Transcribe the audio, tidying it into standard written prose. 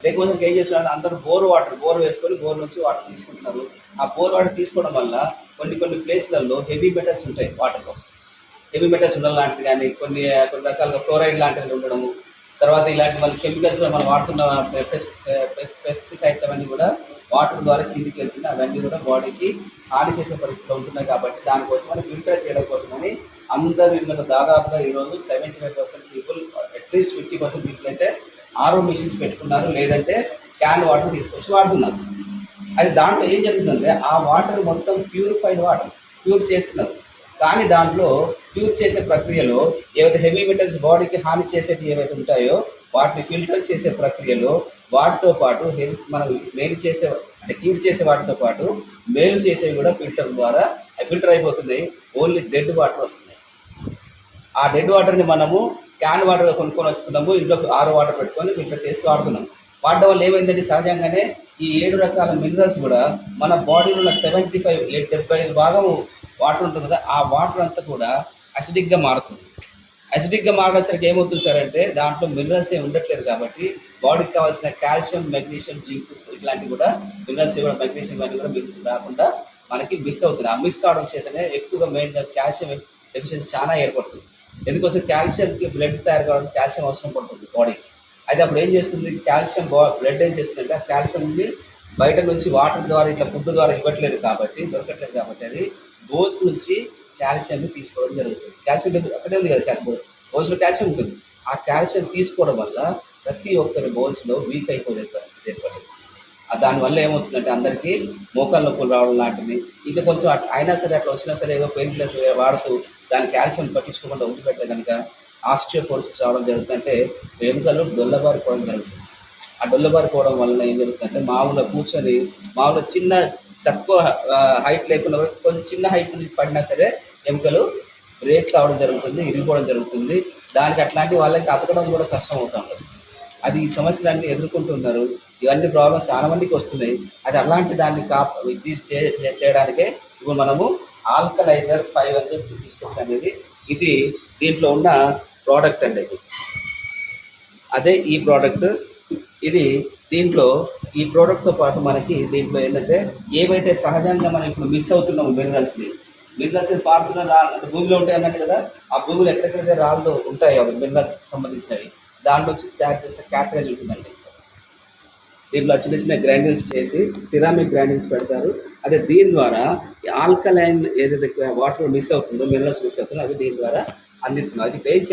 లేకపోతే ఏం చేస్తున్నారు, అందరూ బోర్ వేసుకొని బోర్ నుంచి వాటర్ తీసుకుంటున్నారు. ఆ బోర్ వాటర్ తీసుకోవడం వల్ల కొన్ని ప్లేస్లలో హెవీ మెటల్స్ ఉంటాయి వాటర్లో. హెవీ మెటల్స్ ఉండడం లాంటివి కానీ కొన్ని రకాలుగా ఫ్లోరైడ్ లాంటివి ఉండడము, తర్వాత ఇలాంటి మళ్ళీ కెమికల్స్ మనం వాడుతున్న పెస్టిసైడ్స్ అవన్నీ కూడా వాటర్ ద్వారా కిందికి వెళ్తుంది. అవన్నీ కూడా బాడీకి హాని చేసే పరిస్థితులు ఉంటున్నాయి. కాబట్టి దానికోసమని ఫిల్టర్ చేయడం కోసమని అందరూ ఇళ్ళలో దాదాపుగా ఈరోజు 75% పీపుల్, అట్లీస్ట్ 50% పీపుల్ అయితే ఆర్ఓ మిషన్స్ పెట్టుకున్నారు, లేదంటే క్యాన్ వాటర్ తీసుకొచ్చి వాడుతున్నారు. అది దాంట్లో ఏం జరుగుతుందంటే ఆ వాటర్ మొత్తం ప్యూరిఫైడ్ వాటర్ ప్యూర్ చేస్తున్నారు. కానీ దాంట్లో ప్యూర్ చేసే ప్రక్రియలో ఏవైతే హెవీ మెటల్స్ బాడీకి హాని చేసేవి ఏవైతే ఉంటాయో వాటిని ఫిల్టర్ చేసే ప్రక్రియలో వాటితో పాటు మనం మేలు చేసే అంటే క్యూర్ చేసే వాటితో పాటు మేలు చేసేవి కూడా ఫిల్టర్ ద్వారా ఫిల్టర్ అయిపోతున్నాయి. ఓన్లీ డెడ్ వాటర్ వస్తున్నాయి. ఆ డెడ్ వాటర్ని మనము క్యాన్ వాటర్ కొనుక్కొని వస్తున్నాము, ఇంట్లో ఆరో వాటర్ పెట్టుకొని ఫిల్టర్ చేసి వాడుతున్నాం. వాడడం వల్ల ఏమైందంటే సహజంగానే ఈ 7 రకాల మినరల్స్ కూడా మన బాడీలో ఉన్న 75 భాగం వాటర్ ఉంటుంది కదా, ఆ వాటర్ అంతా కూడా అసిడిక్గా మారుతుంది. అసిడిక్గా మారేసరికి ఏమవుతుంది సార్ అంటే దాంట్లో మినరల్స్ ఏమి ఉండట్లేదు. కాబట్టి బాడీకి కావాల్సిన కాల్షియం, మెగ్నీషియం, జింక్ ఇట్లాంటివి కూడా మినరల్స్ కూడా మెగ్నీషియం ఇవన్నీ కూడా మిస్ రాకుండా మనకి మిస్ అవుతుంది. ఆ మిస్ కావడం చేతనే ఎక్కువగా మెయిన్గా కాల్షియం డెఫిషియన్సీ చాలా ఏర్పడుతుంది. ఎందుకోసం కాల్షియంకి బ్లడ్ తయారు కావడానికి కాల్షియం అవసరం పడుతుంది బాడీకి. అయితే అప్పుడు ఏం చేస్తుంది, కాల్షియం బ్లడ్ ఏం చేస్తుందంటే ఆ కాల్షియం నుండి బయట నుంచి వాటర్ ద్వారా ఇట్లా ఫుడ్ ద్వారా దొరకట్లేదు కాబట్టి అది బోన్స్ నుంచి కాల్షియంని తీసుకోవడం జరుగుతుంది. కాల్షియం అక్కడే ఉంది కదా, బోన్స్లో కాల్షియం ఉంటుంది. ఆ కాల్షియం తీసుకోవడం వల్ల ప్రతి ఒక్కరి బోన్స్లో వీక్ అయిపోయే పరిస్థితి ఏర్పడుతుంది. దానివల్ల ఏమవుతుందంటే అందరికీ మోకాళ్ళ నొప్పులు రావడం లాంటివి, ఇంకా కొంచెం అయినా సరే అట్లా వచ్చినా సరే ఏదో పెయిన్ కిల్లర్స్ వాడుతూ దాని కాల్షియం పట్టించుకోకుండా ఉండిపెట్టే కనుక ఆస్టియోపోరోసిస్ రావడం జరుగుతుందంటే ఎముకలు డొల్లబారిపోవడం జరుగుతుంది. ఆ డొల్లబారిపోవడం వలన ఏం జరుగుతుందంటే మామూలుగా కూర్చొని చిన్న తక్కువ హైట్ లేకుండా కొంచెం చిన్న హైట్ నుంచి పడినా సరే ఎముకలు బ్రేక్ కావడం జరుగుతుంది, ఇరిగిపోవడం జరుగుతుంది. దానికి అట్లాంటి వాళ్ళకి అతకడం కూడా కష్టం అవుతూ ఉంటుంది. అది ఈ సమస్యలన్నీ ఎదుర్కొంటున్నారు. ఇవన్నీ ప్రాబ్లమ్స్ చాలా మందికి వస్తున్నాయి. అది అలాంటి దాన్ని చేయడానికే ఇప్పుడు మనము ఆల్కలైజర్ 5 అని చెప్పి తీసుకొచ్చి అనేది ఇది దీంట్లో ఉన్న ప్రోడక్ట్ అండి. అదే ఈ ప్రోడక్ట్. ఇది దీంట్లో ఈ ప్రోడక్ట్తో పాటు మనకి దీంట్లో ఏంటంటే ఏవైతే సహజంగా మనం ఇప్పుడు మిస్ అవుతున్నాము మినరల్స్ పారుతున్న అంటే భూమిలో ఉంటాయి అన్నట్టు కదా, ఆ భూమిలో ఎక్కడెక్కడైతే రాళ్ళు ఉంటాయో మినరల్స్కి సంబంధించినవి దాంట్లో వచ్చి తయారు చేసే క్యాటరేజ్ ఉంటుందండి. దీంట్లో చిన్న గ్రైండింగ్స్ చేసి సిరామిక్ గ్రైండింగ్స్ పెడతారు. అదే దీని ద్వారా ఆల్కలైన్ ఏదైతే వాటర్ మిస్ అవుతుందో మినరల్స్ మిస్ అవుతుందో అవి దీని ద్వారా అందిస్తుంది. అది